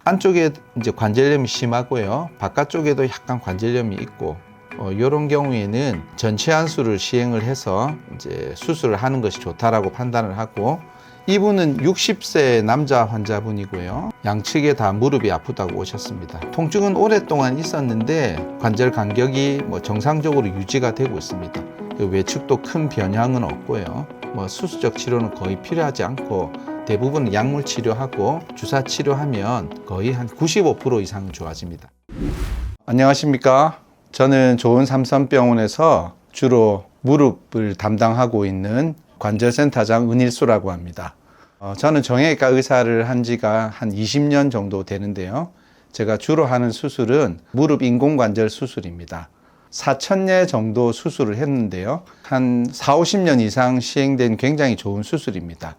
안쪽에 이제 관절염이 심하고요. 바깥쪽에도 약간 관절염이 있고 이런 경우에는 전치 환수를 시행을 해서 이제 수술을 하는 것이 좋다라고 판단을 하고, 이분은 60세 남자 환자분이고요. 양측에 다 무릎이 아프다고 오셨습니다. 통증은 오랫동안 있었는데 관절 간격이 정상적으로 유지가 되고 있습니다. 외측도 큰 변형은 없고요. 수술적 치료는 거의 필요하지 않고 대부분 약물 치료하고 주사 치료하면 거의 한 95% 이상은 좋아집니다. 안녕하십니까? 저는 좋은 삼성병원에서 주로 무릎을 담당하고 있는 관절센터장 은일수라고 합니다. 저는 정형외과 의사를 한 지가 한 20년 정도 되는데요. 제가 주로 하는 수술은 무릎 인공관절 수술입니다. 4,000회 정도 수술을 했는데요. 한 40-50년 이상 시행된 굉장히 좋은 수술입니다.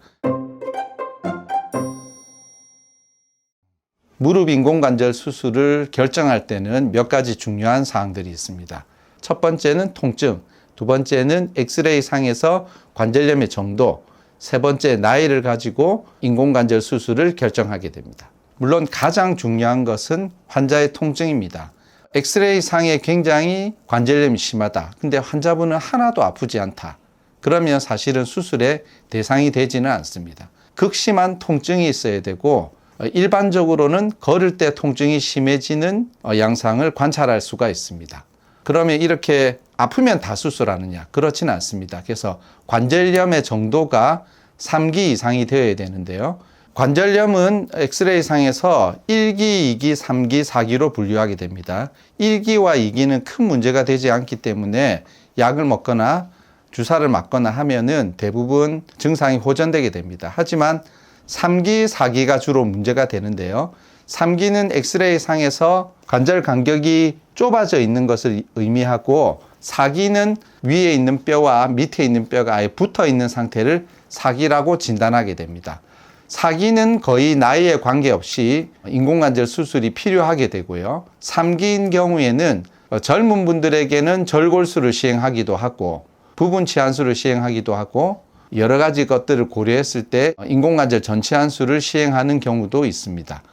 무릎 인공관절 수술을 결정할 때는 몇 가지 중요한 사항들이 있습니다. 첫 번째는 통증, 두 번째는 엑스레이 상에서 관절염의 정도, 세 번째 나이를 가지고 인공관절 수술을 결정하게 됩니다. 물론 가장 중요한 것은 환자의 통증입니다. 엑스레이 상에 굉장히 관절염이 심하다. 근데 환자분은 하나도 아프지 않다. 그러면 사실은 수술의 대상이 되지는 않습니다. 극심한 통증이 있어야 되고, 일반적으로는 걸을 때 통증이 심해지는 양상을 관찰할 수가 있습니다. 그러면 이렇게 아프면 다 수술하느냐? 그렇지는 않습니다. 그래서 관절염의 정도가 3기 이상이 되어야 되는데요. 관절염은 엑스레이 상에서 1기, 2기, 3기, 4기로 분류하게 됩니다. 1기와 2기는 큰 문제가 되지 않기 때문에 약을 먹거나 주사를 맞거나 하면은 대부분 증상이 호전되게 됩니다. 하지만 3기, 4기가 주로 문제가 되는데요. 3기는 엑스레이 상에서 관절 간격이 좁아져 있는 것을 의미하고, 4기는 위에 있는 뼈와 밑에 있는 뼈가 아예 붙어 있는 상태를 4기라고 진단하게 됩니다. 4기는 거의 나이에 관계없이 인공관절 수술이 필요하게 되고요. 3기인 경우에는 젊은 분들에게는 절골수를 시행하기도 하고 부분 치환수를 시행하기도 하고 여러 가지 것들을 고려했을 때 인공관절 전치 환수를 시행하는 경우도 있습니다.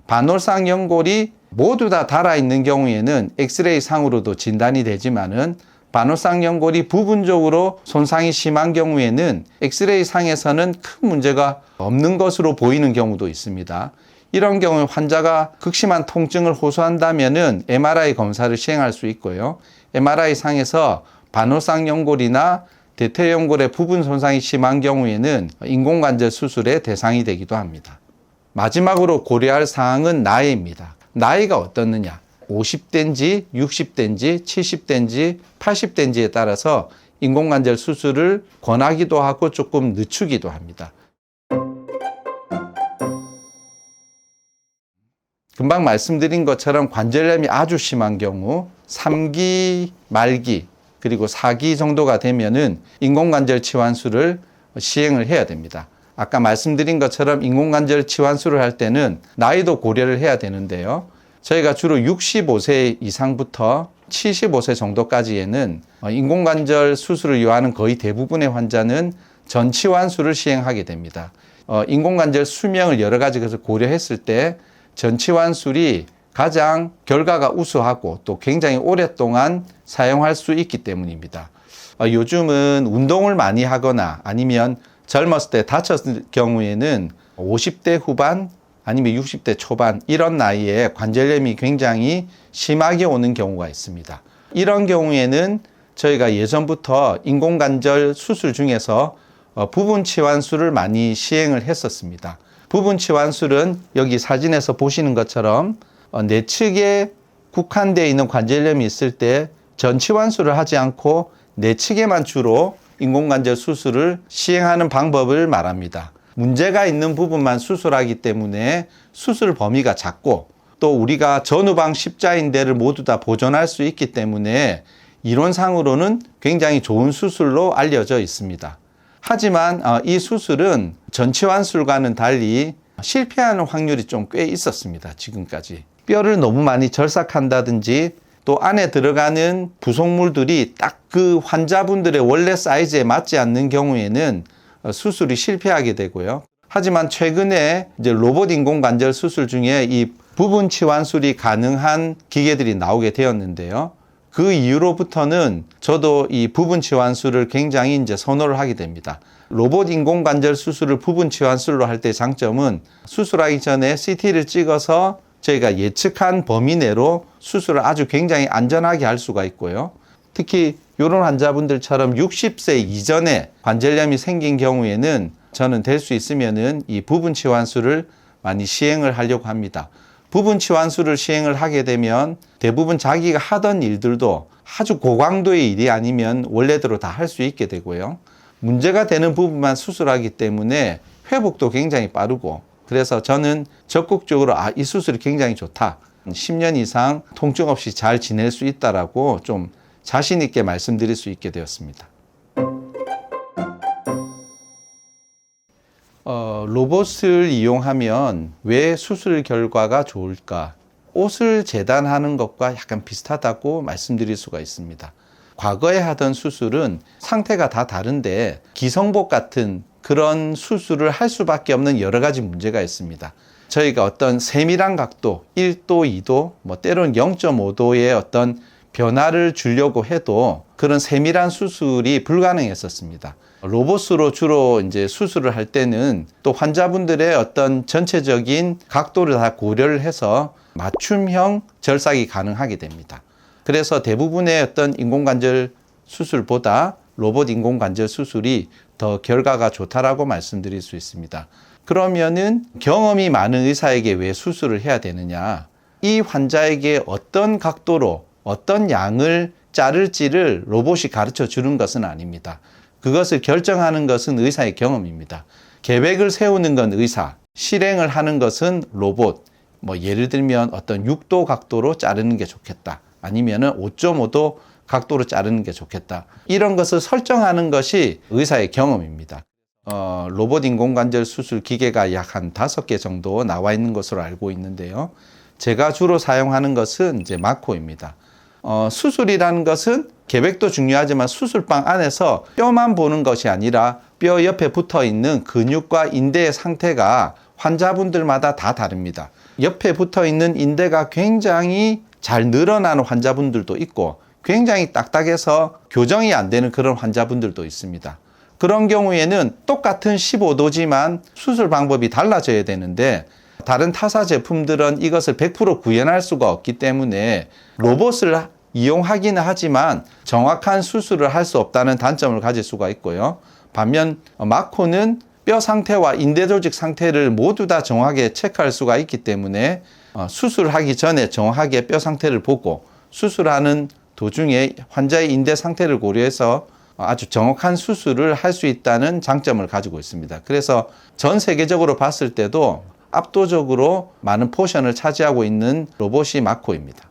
반월상 연골이 모두 다 닳아있는 경우에는 엑스레이 상으로도 진단이 되지만은, 반월상 연골이 부분적으로 손상이 심한 경우에는 엑스레이 상에서는 큰 문제가 없는 것으로 보이는 경우도 있습니다. 이런 경우에 환자가 극심한 통증을 호소한다면은 MRI 검사를 시행할 수 있고요. MRI 상에서 반월상 연골이나 대퇴연골의 부분 손상이 심한 경우에는 인공관절 수술의 대상이 되기도 합니다. 마지막으로 고려할 사항은 나이입니다. 나이가 어떻느냐? 50대인지 60대인지 70대인지 80대인지에 따라서 인공관절 수술을 권하기도 하고 조금 늦추기도 합니다. 금방 말씀드린 것처럼 관절염이 아주 심한 경우 3기 말기 그리고 4기 정도가 되면은 인공관절 치환수를 시행을 해야 됩니다. 아까 말씀드린 것처럼 인공관절 치환수를 할 때는 나이도 고려를 해야 되는데요. 저희가 주로 65세 이상부터 75세 정도까지에는 인공관절 수술을 요하는 거의 대부분의 환자는 전치환수를 시행하게 됩니다. 인공관절 수명을 여러 가지 것을 고려했을 때 전치환술이 가장 결과가 우수하고 또 굉장히 오랫동안 사용할 수 있기 때문입니다. 요즘은 운동을 많이 하거나 아니면 젊었을 때 다쳤을 경우에는 50대 후반 아니면 60대 초반 이런 나이에 관절염이 굉장히 심하게 오는 경우가 있습니다. 이런 경우에는 저희가 예전부터 인공관절 수술 중에서 부분 치환술을 많이 시행을 했었습니다. 부분 치환술은 여기 사진에서 보시는 것처럼 내측에 국한되어 있는 관절염이 있을 때 전치환수를 하지 않고 내측에만 주로 인공관절 수술을 시행하는 방법을 말합니다. 문제가 있는 부분만 수술하기 때문에 수술 범위가 작고 또 우리가 전후방 십자인대를 모두 다 보존할 수 있기 때문에 이론상으로는 굉장히 좋은 수술로 알려져 있습니다. 하지만 이 수술은 전치환술과는 달리 실패하는 확률이 좀 꽤 있었습니다. 지금까지. 뼈를 너무 많이 절삭한다든지 또 안에 들어가는 부속물들이 딱 그 환자분들의 원래 사이즈에 맞지 않는 경우에는 수술이 실패하게 되고요. 하지만 최근에 이제 로봇 인공관절 수술 중에 이 부분 치환술이 가능한 기계들이 나오게 되었는데요. 그 이후로부터는 저도 이 부분 치환술을 굉장히 이제 선호를 하게 됩니다. 로봇 인공관절 수술을 부분 치환술로 할 때 장점은 수술하기 전에 CT를 찍어서 저희가 예측한 범위 내로 수술을 아주 굉장히 안전하게 할 수가 있고요. 특히 이런 환자분들처럼 60세 이전에 관절염이 생긴 경우에는 저는 될 수 있으면은 이 부분 치환술을 많이 시행을 하려고 합니다. 부분 치환술을 시행을 하게 되면 대부분 자기가 하던 일들도 아주 고강도의 일이 아니면 원래대로 다 할 수 있게 되고요. 문제가 되는 부분만 수술하기 때문에 회복도 굉장히 빠르고, 그래서 저는 적극적으로 이 수술이 굉장히 좋다. 10년 이상 통증 없이 잘 지낼 수 있다라고 좀 자신 있게 말씀드릴 수 있게 되었습니다. 로봇을 이용하면 왜 수술 결과가 좋을까? 옷을 재단하는 것과 약간 비슷하다고 말씀드릴 수가 있습니다. 과거에 하던 수술은 상태가 다 다른데 기성복 같은 그런 수술을 할 수밖에 없는 여러 가지 문제가 있습니다. 저희가 어떤 세밀한 각도, 1도, 2도, 때로는 0.5도의 어떤 변화를 주려고 해도 그런 세밀한 수술이 불가능했었습니다. 로봇으로 주로 이제 수술을 할 때는 또 환자분들의 어떤 전체적인 각도를 다 고려를 해서 맞춤형 절삭이 가능하게 됩니다. 그래서 대부분의 어떤 인공관절 수술보다 로봇 인공관절 수술이 더 결과가 좋다라고 말씀드릴 수 있습니다. 그러면은 경험이 많은 의사에게 왜 수술을 해야 되느냐? 이 환자에게 어떤 각도로 어떤 양을 자를지를 로봇이 가르쳐 주는 것은 아닙니다. 그것을 결정하는 것은 의사의 경험입니다. 계획을 세우는 건 의사, 실행을 하는 것은 로봇. 예를 들면 어떤 6도 각도로 자르는 게 좋겠다. 아니면은 5.5도 각도로 자르는 게 좋겠다. 이런 것을 설정하는 것이 의사의 경험입니다. 로봇 인공관절 수술 기계가 약 한 5개 정도 나와 있는 것으로 알고 있는데요. 제가 주로 사용하는 것은 이제 마코입니다. 수술이라는 것은 계획도 중요하지만 수술방 안에서 뼈만 보는 것이 아니라 뼈 옆에 붙어 있는 근육과 인대의 상태가 환자분들마다 다 다릅니다. 옆에 붙어 있는 인대가 굉장히 잘 늘어나는 환자분들도 있고 굉장히 딱딱해서 교정이 안 되는 그런 환자분들도 있습니다. 그런 경우에는 똑같은 15도지만 수술 방법이 달라져야 되는데 다른 타사 제품들은 이것을 100% 구현할 수가 없기 때문에 로봇을 이용하기는 하지만 정확한 수술을 할 수 없다는 단점을 가질 수가 있고요. 반면 마코는 뼈 상태와 인대 조직 상태를 모두 다 정확하게 체크할 수가 있기 때문에 수술하기 전에 정확하게 뼈 상태를 보고 수술하는 도중에 환자의 인대 상태를 고려해서 아주 정확한 수술을 할 수 있다는 장점을 가지고 있습니다. 그래서 전 세계적으로 봤을 때도 압도적으로 많은 포션을 차지하고 있는 로봇이 마코입니다.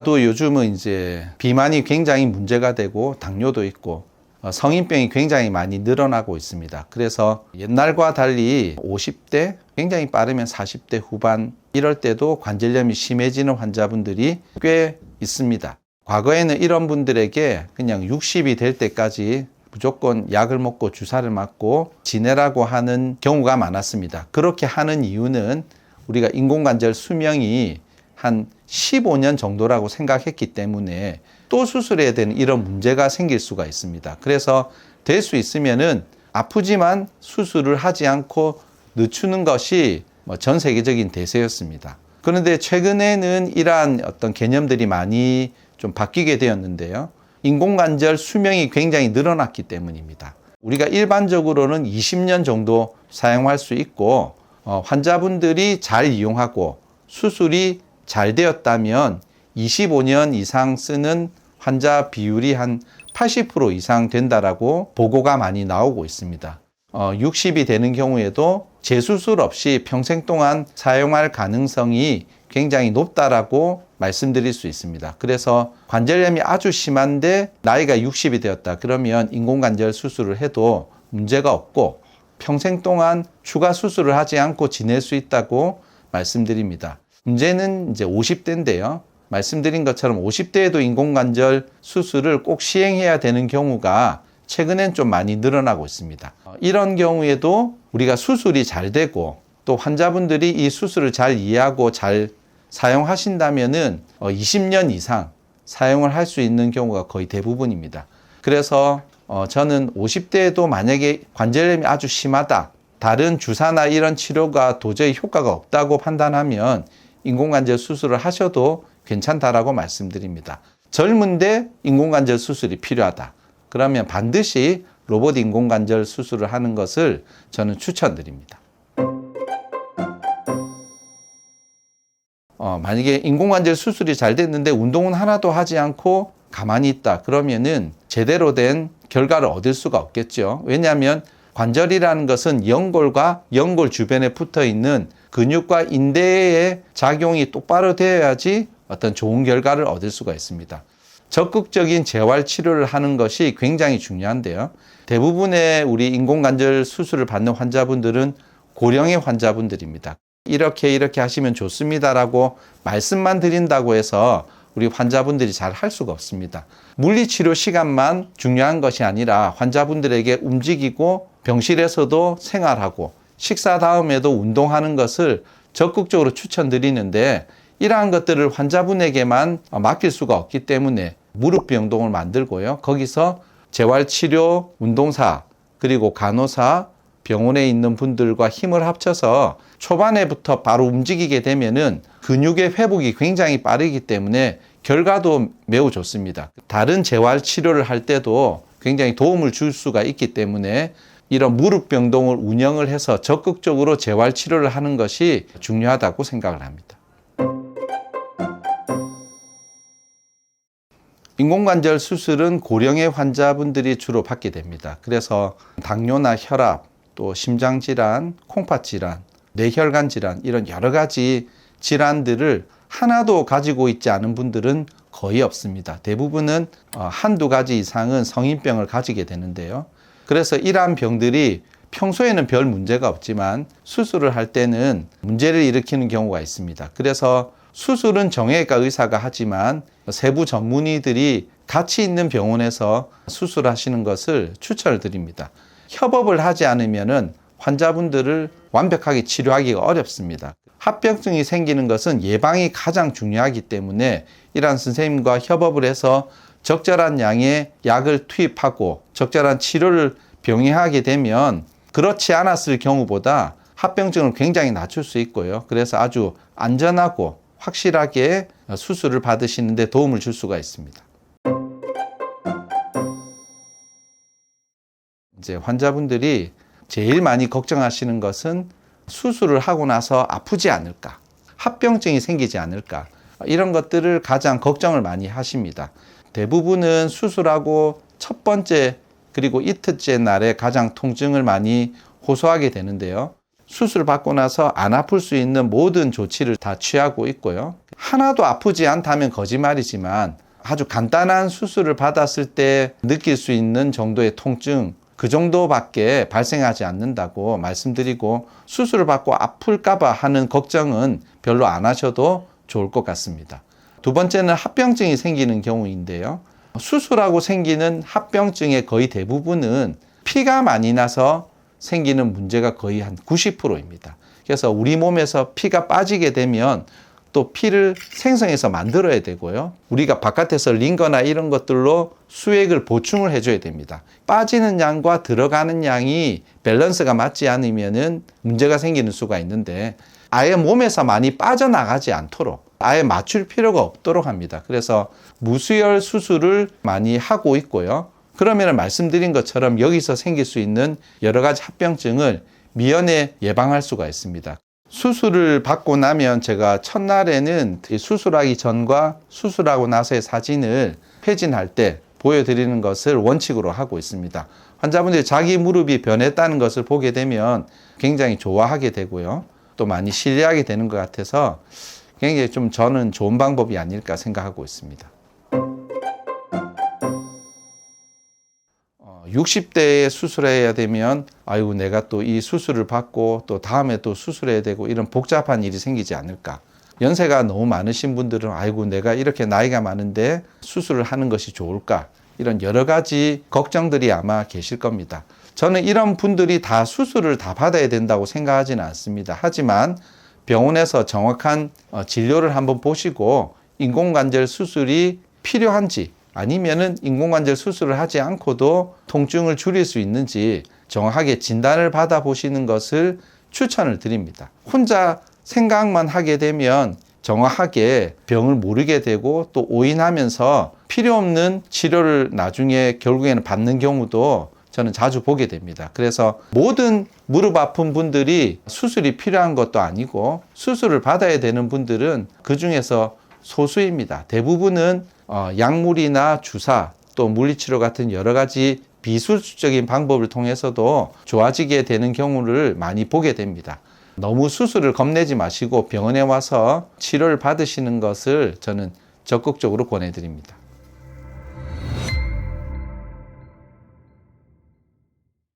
또 요즘은 이제 비만이 굉장히 문제가 되고 당뇨도 있고 성인병이 굉장히 많이 늘어나고 있습니다. 그래서 옛날과 달리 50대, 굉장히 빠르면 40대 후반 이럴 때도 관절염이 심해지는 환자분들이 꽤 있습니다. 과거에는 이런 분들에게 그냥 60이 될 때까지 무조건 약을 먹고 주사를 맞고 지내라고 하는 경우가 많았습니다. 그렇게 하는 이유는 우리가 인공관절 수명이 한 15년 정도라고 생각했기 때문에 또 수술해야 되는 이런 문제가 생길 수가 있습니다. 그래서 될 수 있으면은 아프지만 수술을 하지 않고 늦추는 것이 전 세계적인 대세였습니다. 그런데 최근에는 이러한 어떤 개념들이 많이 좀 바뀌게 되었는데요. 인공관절 수명이 굉장히 늘어났기 때문입니다. 우리가 일반적으로는 20년 정도 사용할 수 있고 환자분들이 잘 이용하고 수술이 잘 되었다면 25년 이상 쓰는 환자 비율이 한 80% 이상 된다라고 보고가 많이 나오고 있습니다. 60이 되는 경우에도 재수술 없이 평생 동안 사용할 가능성이 굉장히 높다라고 말씀드릴 수 있습니다. 그래서 관절염이 아주 심한데 나이가 60이 되었다. 그러면 인공관절 수술을 해도 문제가 없고 평생 동안 추가 수술을 하지 않고 지낼 수 있다고 말씀드립니다. 문제는 이제 50대인데요. 말씀드린 것처럼 50대에도 인공관절 수술을 꼭 시행해야 되는 경우가 최근엔 좀 많이 늘어나고 있습니다. 이런 경우에도 우리가 수술이 잘 되고 또 환자분들이 이 수술을 잘 이해하고 잘 사용하신다면은 20년 이상 사용을 할 수 있는 경우가 거의 대부분입니다. 그래서 저는 50대에도 만약에 관절염이 아주 심하다, 다른 주사나 이런 치료가 도저히 효과가 없다고 판단하면 인공관절 수술을 하셔도 괜찮다라고 말씀드립니다. 젊은데 인공관절 수술이 필요하다, 그러면 반드시 로봇 인공관절 수술을 하는 것을 저는 추천드립니다. 만약에 인공관절 수술이 잘 됐는데 운동은 하나도 하지 않고 가만히 있다, 그러면은 제대로 된 결과를 얻을 수가 없겠죠. 왜냐하면 관절이라는 것은 연골과 연골 주변에 붙어 있는 근육과 인대의 작용이 똑바로 되어야지 어떤 좋은 결과를 얻을 수가 있습니다. 적극적인 재활 치료를 하는 것이 굉장히 중요한데요. 대부분의 우리 인공관절 수술을 받는 환자분들은 고령의 환자분들입니다. 이렇게 하시면 좋습니다라고 말씀만 드린다고 해서 우리 환자분들이 잘 할 수가 없습니다. 물리치료 시간만 중요한 것이 아니라 환자분들에게 움직이고 병실에서도 생활하고 식사 다음에도 운동하는 것을 적극적으로 추천드리는데, 이러한 것들을 환자분에게만 맡길 수가 없기 때문에 무릎병동을 만들고요. 거기서 재활치료, 운동사, 그리고 간호사, 병원에 있는 분들과 힘을 합쳐서 초반에부터 바로 움직이게 되면은 근육의 회복이 굉장히 빠르기 때문에 결과도 매우 좋습니다. 다른 재활 치료를 할 때도 굉장히 도움을 줄 수가 있기 때문에 이런 무릎병동을 운영을 해서 적극적으로 재활 치료를 하는 것이 중요하다고 생각을 합니다. 인공관절 수술은 고령의 환자분들이 주로 받게 됩니다. 그래서 당뇨나 혈압, 또 심장질환, 콩팥질환, 뇌혈관 질환, 이런 여러 가지 질환들을 하나도 가지고 있지 않은 분들은 거의 없습니다. 대부분은 한두 가지 이상은 성인병을 가지게 되는데요. 그래서 이러한 병들이 평소에는 별 문제가 없지만 수술을 할 때는 문제를 일으키는 경우가 있습니다. 그래서 수술은 정형외과 의사가 하지만 세부 전문의들이 같이 있는 병원에서 수술하시는 것을 추천을 드립니다. 협업을 하지 않으면은 환자분들을 완벽하게 치료하기가 어렵습니다. 합병증이 생기는 것은 예방이 가장 중요하기 때문에 이러한 선생님과 협업을 해서 적절한 양의 약을 투입하고 적절한 치료를 병행하게 되면 그렇지 않았을 경우보다 합병증을 굉장히 낮출 수 있고요. 그래서 아주 안전하고 확실하게 수술을 받으시는 데 도움을 줄 수가 있습니다. 이제 환자분들이 제일 많이 걱정하시는 것은 수술을 하고 나서 아프지 않을까, 합병증이 생기지 않을까, 이런 것들을 가장 걱정을 많이 하십니다. 대부분은 수술하고 첫 번째 그리고 이틀째 날에 가장 통증을 많이 호소하게 되는데요. 수술 받고 나서 안 아플 수 있는 모든 조치를 다 취하고 있고요. 하나도 아프지 않다면 거짓말이지만 아주 간단한 수술을 받았을 때 느낄 수 있는 정도의 통증, 그 정도밖에 발생하지 않는다고 말씀드리고, 수술을 받고 아플까봐 하는 걱정은 별로 안 하셔도 좋을 것 같습니다. 두 번째는 합병증이 생기는 경우인데요. 수술하고 생기는 합병증의 거의 대부분은 피가 많이 나서 생기는 문제가 거의 한 90%입니다. 그래서 우리 몸에서 피가 빠지게 되면 또 피를 생성해서 만들어야 되고요. 우리가 바깥에서 링거나 이런 것들로 수액을 보충을 해줘야 됩니다. 빠지는 양과 들어가는 양이 밸런스가 맞지 않으면은 문제가 생기는 수가 있는데, 아예 몸에서 많이 빠져나가지 않도록 아예 맞출 필요가 없도록 합니다. 그래서 무수혈 수술을 많이 하고 있고요. 그러면 말씀드린 것처럼 여기서 생길 수 있는 여러 가지 합병증을 미연에 예방할 수가 있습니다. 수술을 받고 나면 제가 첫날에는 수술하기 전과 수술하고 나서의 사진을 회진할 때 보여드리는 것을 원칙으로 하고 있습니다. 환자분들이 자기 무릎이 변했다는 것을 보게 되면 굉장히 좋아하게 되고요. 또 많이 신뢰하게 되는 것 같아서 굉장히 좀 저는 좋은 방법이 아닐까 생각하고 있습니다. 60대에 수술해야 되면 아이고 내가 또 이 수술을 받고 또 다음에 또 수술해야 되고 이런 복잡한 일이 생기지 않을까. 연세가 너무 많으신 분들은 아이고 내가 이렇게 나이가 많은데 수술을 하는 것이 좋을까, 이런 여러 가지 걱정들이 아마 계실 겁니다. 저는 이런 분들이 다 수술을 다 받아야 된다고 생각하지는 않습니다. 하지만 병원에서 정확한 진료를 한번 보시고 인공관절 수술이 필요한지 아니면은 인공관절 수술을 하지 않고도 통증을 줄일 수 있는지 정확하게 진단을 받아보시는 것을 추천을 드립니다. 혼자 생각만 하게 되면 정확하게 병을 모르게 되고 또 오인하면서 필요 없는 치료를 나중에 결국에는 받는 경우도 저는 자주 보게 됩니다. 그래서 모든 무릎 아픈 분들이 수술이 필요한 것도 아니고 수술을 받아야 되는 분들은 그 중에서 소수입니다. 대부분은 약물이나 주사 또 물리치료 같은 여러 가지 비수술적인 방법을 통해서도 좋아지게 되는 경우를 많이 보게 됩니다. 너무 수술을 겁내지 마시고 병원에 와서 치료를 받으시는 것을 저는 적극적으로 권해드립니다.